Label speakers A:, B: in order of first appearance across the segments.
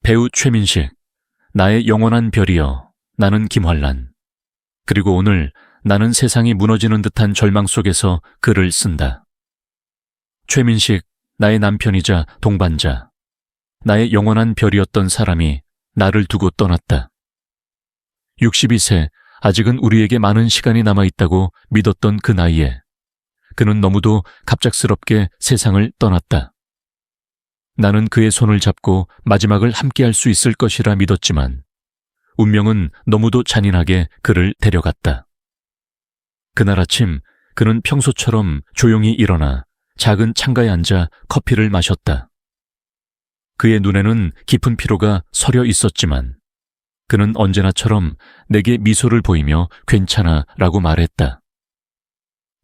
A: 배우 최민식, 나의 영원한 별이여, 나는 김환란. 그리고 오늘 나는 세상이 무너지는 듯한 절망 속에서 글을 쓴다. 최민식, 나의 남편이자 동반자, 나의 영원한 별이었던 사람이 나를 두고 떠났다. 62세, 아직은 우리에게 많은 시간이 남아있다고 믿었던 그 나이에 그는 너무도 갑작스럽게 세상을 떠났다. 나는 그의 손을 잡고 마지막을 함께할 수 있을 것이라 믿었지만 운명은 너무도 잔인하게 그를 데려갔다. 그날 아침 그는 평소처럼 조용히 일어나 작은 창가에 앉아 커피를 마셨다. 그의 눈에는 깊은 피로가 서려 있었지만 그는 언제나처럼 내게 미소를 보이며 괜찮아 라고 말했다.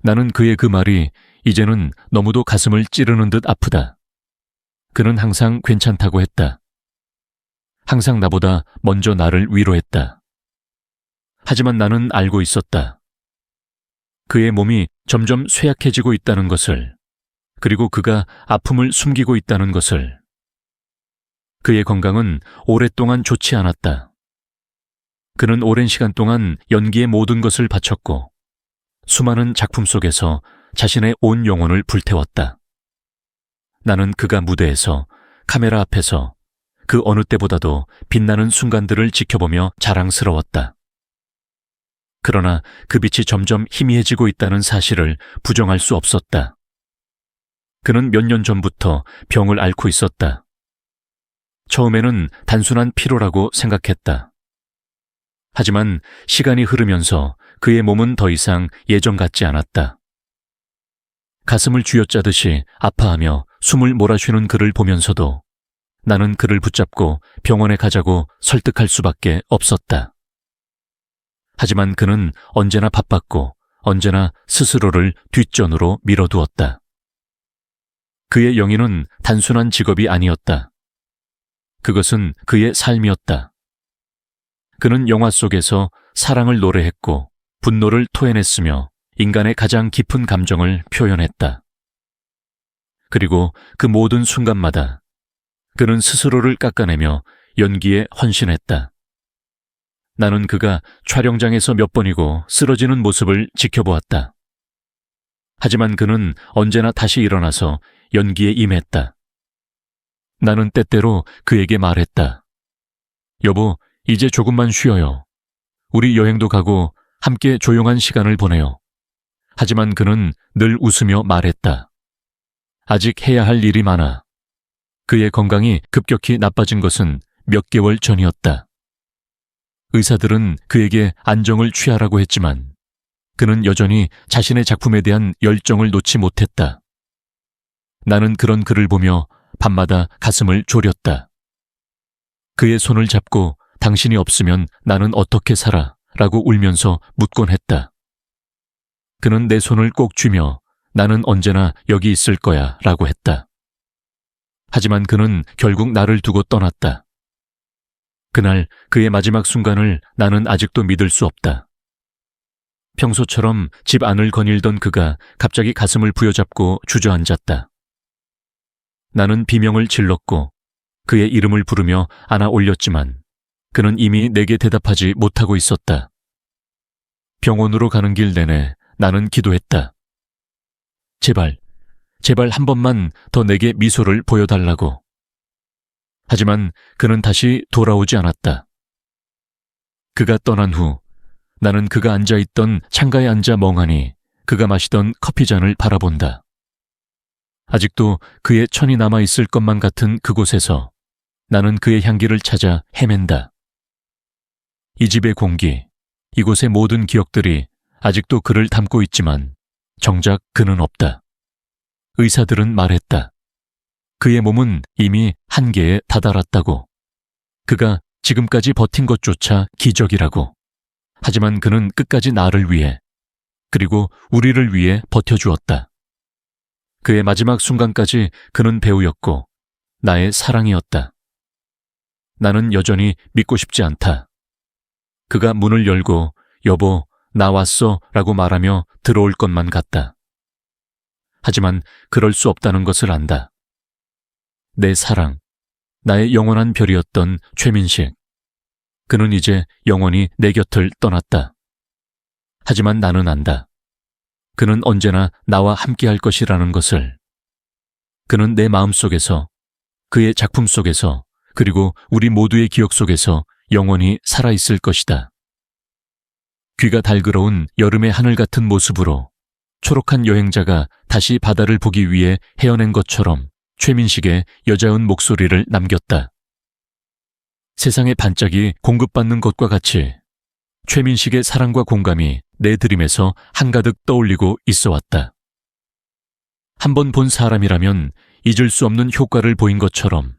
A: 나는 그의 그 말이 이제는 너무도 가슴을 찌르는 듯 아프다. 그는 항상 괜찮다고 했다. 항상 나보다 먼저 나를 위로했다. 하지만 나는 알고 있었다. 그의 몸이 점점 쇠약해지고 있다는 것을, 그리고 그가 아픔을 숨기고 있다는 것을. 그의 건강은 오랫동안 좋지 않았다. 그는 오랜 시간 동안 연기의 모든 것을 바쳤고 수많은 작품 속에서 자신의 온 영혼을 불태웠다. 나는 그가 무대에서, 카메라 앞에서 그 어느 때보다도 빛나는 순간들을 지켜보며 자랑스러웠다. 그러나 그 빛이 점점 희미해지고 있다는 사실을 부정할 수 없었다. 그는 몇 년 전부터 병을 앓고 있었다. 처음에는 단순한 피로라고 생각했다. 하지만 시간이 흐르면서 그의 몸은 더 이상 예전 같지 않았다. 가슴을 쥐어짜듯이 아파하며 숨을 몰아쉬는 그를 보면서도 나는 그를 붙잡고 병원에 가자고 설득할 수밖에 없었다. 하지만 그는 언제나 바빴고 언제나 스스로를 뒷전으로 밀어두었다. 그의 영희는 단순한 직업이 아니었다. 그것은 그의 삶이었다. 그는 영화 속에서 사랑을 노래했고 분노를 토해냈으며 인간의 가장 깊은 감정을 표현했다. 그리고 그 모든 순간마다 그는 스스로를 깎아내며 연기에 헌신했다. 나는 그가 촬영장에서 몇 번이고 쓰러지는 모습을 지켜보았다. 하지만 그는 언제나 다시 일어나서 연기에 임했다. 나는 때때로 그에게 말했다. 여보, 이제 조금만 쉬어요. 우리 여행도 가고 함께 조용한 시간을 보내요. 하지만 그는 늘 웃으며 말했다. 아직 해야 할 일이 많아. 그의 건강이 급격히 나빠진 것은 몇 개월 전이었다. 의사들은 그에게 안정을 취하라고 했지만 그는 여전히 자신의 작품에 대한 열정을 놓지 못했다. 나는 그런 그를 보며 밤마다 가슴을 졸였다. 그의 손을 잡고 당신이 없으면 나는 어떻게 살아? 라고 울면서 묻곤 했다. 그는 내 손을 꼭 쥐며 나는 언제나 여기 있을 거야 라고 했다. 하지만 그는 결국 나를 두고 떠났다. 그날 그의 마지막 순간을 나는 아직도 믿을 수 없다. 평소처럼 집 안을 거닐던 그가 갑자기 가슴을 부여잡고 주저앉았다. 나는 비명을 질렀고 그의 이름을 부르며 안아 올렸지만 그는 이미 내게 대답하지 못하고 있었다. 병원으로 가는 길 내내 나는 기도했다. 제발 한 번만 더 내게 미소를 보여달라고. 하지만 그는 다시 돌아오지 않았다. 그가 떠난 후 나는 그가 앉아있던 창가에 앉아 멍하니 그가 마시던 커피잔을 바라본다. 아직도 그의 천이 남아있을 것만 같은 그곳에서 나는 그의 향기를 찾아 헤맨다. 이 집의 공기, 이곳의 모든 기억들이 아직도 그를 담고 있지만 정작 그는 없다. 의사들은 말했다. 그의 몸은 이미 한계에 다다랐다고. 그가 지금까지 버틴 것조차 기적이라고. 하지만 그는 끝까지 나를 위해, 그리고 우리를 위해 버텨주었다. 그의 마지막 순간까지 그는 배우였고 나의 사랑이었다. 나는 여전히 믿고 싶지 않다. 그가 문을 열고 여보, 나 왔어 라고 말하며 들어올 것만 같다. 하지만 그럴 수 없다는 것을 안다. 내 사랑, 나의 영원한 별이었던 최민식. 그는 이제 영원히 내 곁을 떠났다. 하지만 나는 안다. 그는 언제나 나와 함께할 것이라는 것을. 그는 내 마음속에서, 그의 작품 속에서, 그리고 우리 모두의 기억 속에서 영원히 살아있을 것이다. 귀가 달그러운 여름의 하늘 같은 모습으로 초록한 여행자가 다시 바다를 보기 위해 헤어낸 것처럼 최민식의 여자은 목소리를 남겼다. 세상의 반짝이 공급받는 것과 같이 최민식의 사랑과 공감이 내 드림에서 한가득 떠올리고 있어 왔다. 한 번 본 사람이라면 잊을 수 없는 효과를 보인 것처럼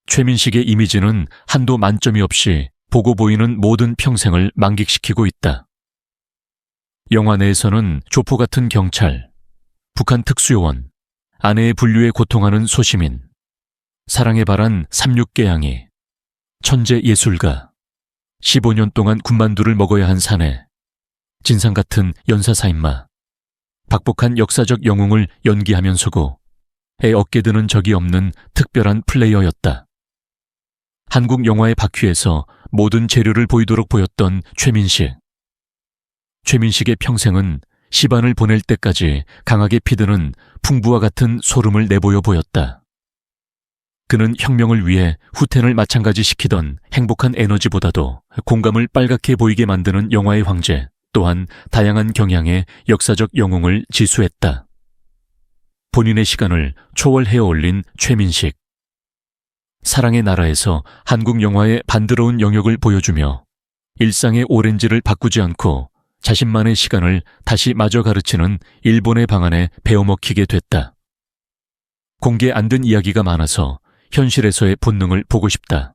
A: 최민식의 이미지는 한도 만점이 없이 보고 보이는 모든 평생을 만끽시키고 있다. 영화 내에서는 조포 같은 경찰, 북한 특수요원, 아내의 분류에 고통하는 소시민, 사랑에 바란 36개양이, 천재 예술가, 15년 동안 군만두를 먹어야 한 사내, 진상 같은 연사사인마, 박복한 역사적 영웅을 연기하면서고 애 어깨 드는 적이 없는 특별한 플레이어였다. 한국 영화의 바퀴에서 모든 재료를 보이도록 보였던 최민식. 최민식의 평생은 시반을 보낼 때까지 강하게 피드는 풍부와 같은 소름을 내보여 보였다. 그는 혁명을 위해 후텐을 마찬가지시키던 행복한 에너지보다도 공감을 빨갛게 보이게 만드는 영화의 황제, 또한 다양한 경향의 역사적 영웅을 지수했다. 본인의 시간을 초월해어 올린 최민식. 사랑의 나라에서 한국 영화의 반드러운 영역을 보여주며 일상의 오렌지를 바꾸지 않고 자신만의 시간을 다시 마저 가르치는 일본의 방안에 베어먹히게 됐다. 공개 안 된 이야기가 많아서 현실에서의 본능을 보고 싶다.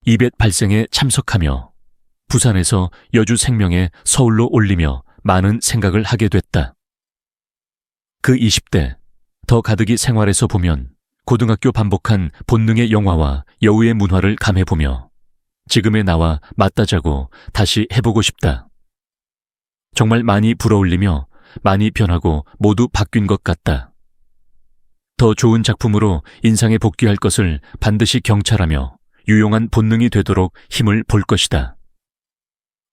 A: 이벳 발생에 참석하며 부산에서 여주 생명에 서울로 올리며 많은 생각을 하게 됐다. 그 20대 더 가득이 생활에서 보면 고등학교 반복한 본능의 영화와 여우의 문화를 감해보며 지금의 나와 맞다자고 다시 해보고 싶다. 정말 많이 불어올리며 많이 변하고 모두 바뀐 것 같다. 더 좋은 작품으로 인상에 복귀할 것을 반드시 경찰하며 유용한 본능이 되도록 힘을 볼 것이다.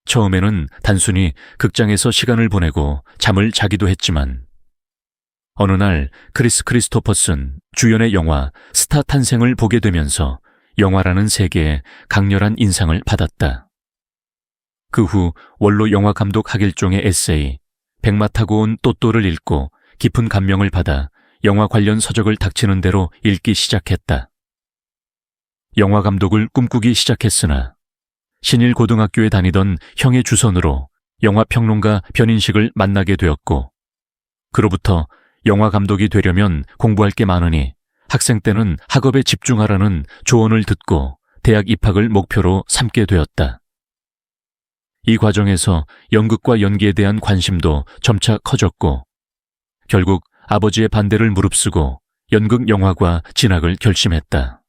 A: 처음에는 단순히 극장에서 시간을 보내고 잠을 자기도 했지만 어느 날 크리스 크리스토퍼슨 주연의 영화 스타 탄생을 보게 되면서 영화라는 세계에 강렬한 인상을 받았다. 그 후 원로 영화감독 하길종의 에세이 백마 타고 온 또또를 읽고 깊은 감명을 받아 영화 관련 서적을 닥치는 대로 읽기 시작했다. 영화감독을 꿈꾸기 시작했으나 신일 고등학교에 다니던 형의 주선으로 영화평론가 변인식을 만나게 되었고 그로부터 영화감독이 되려면 공부할 게 많으니 학생 때는 학업에 집중하라는 조언을 듣고 대학 입학을 목표로 삼게 되었다. 이 과정에서 연극과 연기에 대한 관심도 점차 커졌고 결국 아버지의 반대를 무릅쓰고 연극 영화과 진학을 결심했다.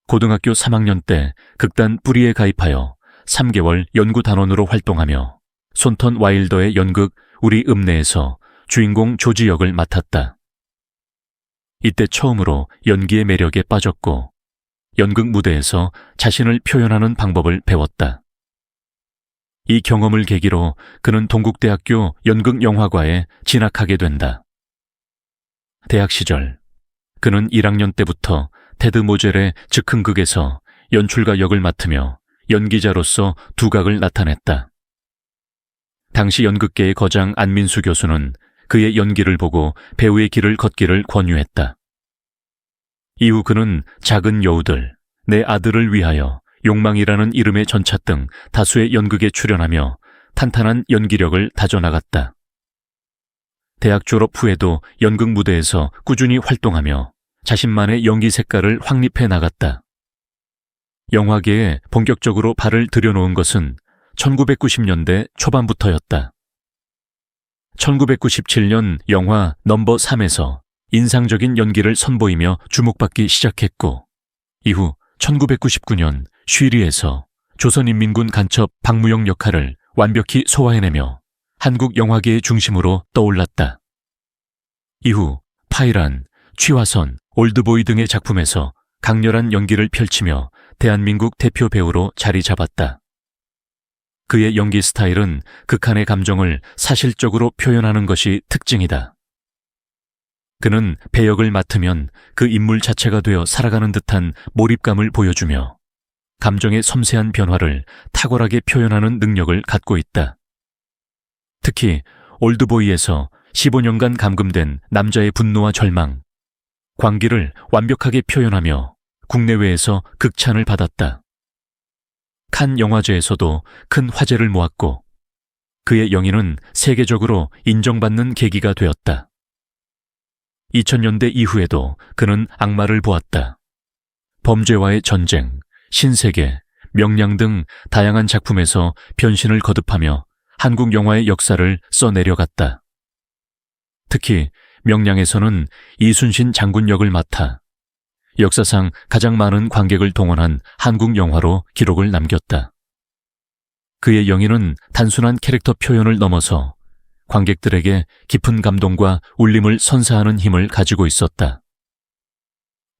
A: 고등학교 3학년 때 극단 뿌리에 가입하여 3개월 연구단원으로 활동하며 손턴 와일더의 연극 우리 읍내에서 주인공 조지 역을 맡았다. 이때 처음으로 연기의 매력에 빠졌고 연극 무대에서 자신을 표현하는 방법을 배웠다. 이 경험을 계기로 그는 동국대학교 연극영화과에 진학하게 된다. 대학 시절 그는 1학년 때부터 테드 모젤의 즉흥극에서 연출가 역을 맡으며 연기자로서 두각을 나타냈다. 당시 연극계의 거장 안민수 교수는 그의 연기를 보고 배우의 길을 걷기를 권유했다. 이후 그는 작은 여우들, 내 아들을 위하여, 욕망이라는 이름의 전차 등 다수의 연극에 출연하며 탄탄한 연기력을 다져나갔다. 대학 졸업 후에도 연극 무대에서 꾸준히 활동하며 자신만의 연기 색깔을 확립해 나갔다. 영화계에 본격적으로 발을 들여놓은 것은 1990년대 초반부터였다. 1997년 영화 넘버 3에서 인상적인 연기를 선보이며 주목받기 시작했고 이후 1999년 쉬리에서 조선인민군 간첩 박무영 역할을 완벽히 소화해내며 한국 영화계의 중심으로 떠올랐다. 이후 파이란, 취화선, 올드보이 등의 작품에서 강렬한 연기를 펼치며 대한민국 대표 배우로 자리 잡았다. 그의 연기 스타일은 극한의 감정을 사실적으로 표현하는 것이 특징이다. 그는 배역을 맡으면 그 인물 자체가 되어 살아가는 듯한 몰입감을 보여주며 감정의 섬세한 변화를 탁월하게 표현하는 능력을 갖고 있다. 특히 올드보이에서 15년간 감금된 남자의 분노와 절망, 광기를 완벽하게 표현하며 국내외에서 극찬을 받았다. 칸 영화제에서도 큰 화제를 모았고 그의 영인은 세계적으로 인정받는 계기가 되었다. 2000년대 이후에도 그는 악마를 보았다. 범죄와의 전쟁, 신세계, 명량 등 다양한 작품에서 변신을 거듭하며 한국 영화의 역사를 써내려갔다. 특히 명량에서는 이순신 장군 역을 맡아 역사상 가장 많은 관객을 동원한 한국 영화로 기록을 남겼다. 그의 영인은 단순한 캐릭터 표현을 넘어서 관객들에게 깊은 감동과 울림을 선사하는 힘을 가지고 있었다.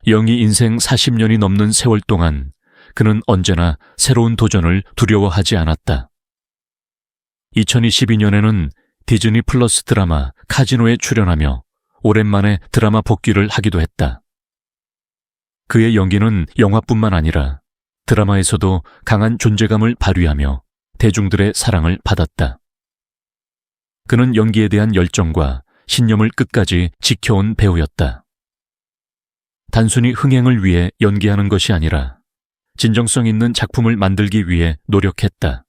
A: 영희 인생 40년이 넘는 세월 동안 그는 언제나 새로운 도전을 두려워하지 않았다. 2022년에는 디즈니 플러스 드라마 카지노에 출연하며 오랜만에 드라마 복귀를 하기도 했다. 그의 연기는 영화뿐만 아니라 드라마에서도 강한 존재감을 발휘하며 대중들의 사랑을 받았다. 그는 연기에 대한 열정과 신념을 끝까지 지켜온 배우였다. 단순히 흥행을 위해 연기하는 것이 아니라 진정성 있는 작품을 만들기 위해 노력했다.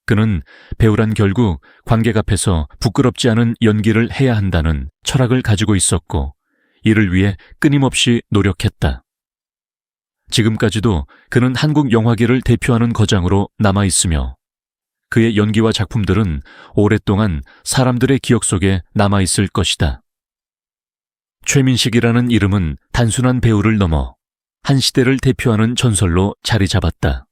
A: 그는 배우란 결국 관객 앞에서 부끄럽지 않은 연기를 해야 한다는 철학을 가지고 있었고 이를 위해 끊임없이 노력했다. 지금까지도 그는 한국 영화계를 대표하는 거장으로 남아있으며 그의 연기와 작품들은 오랫동안 사람들의 기억 속에 남아있을 것이다. 최민식이라는 이름은 단순한 배우를 넘어 한 시대를 대표하는 전설로 자리 잡았다.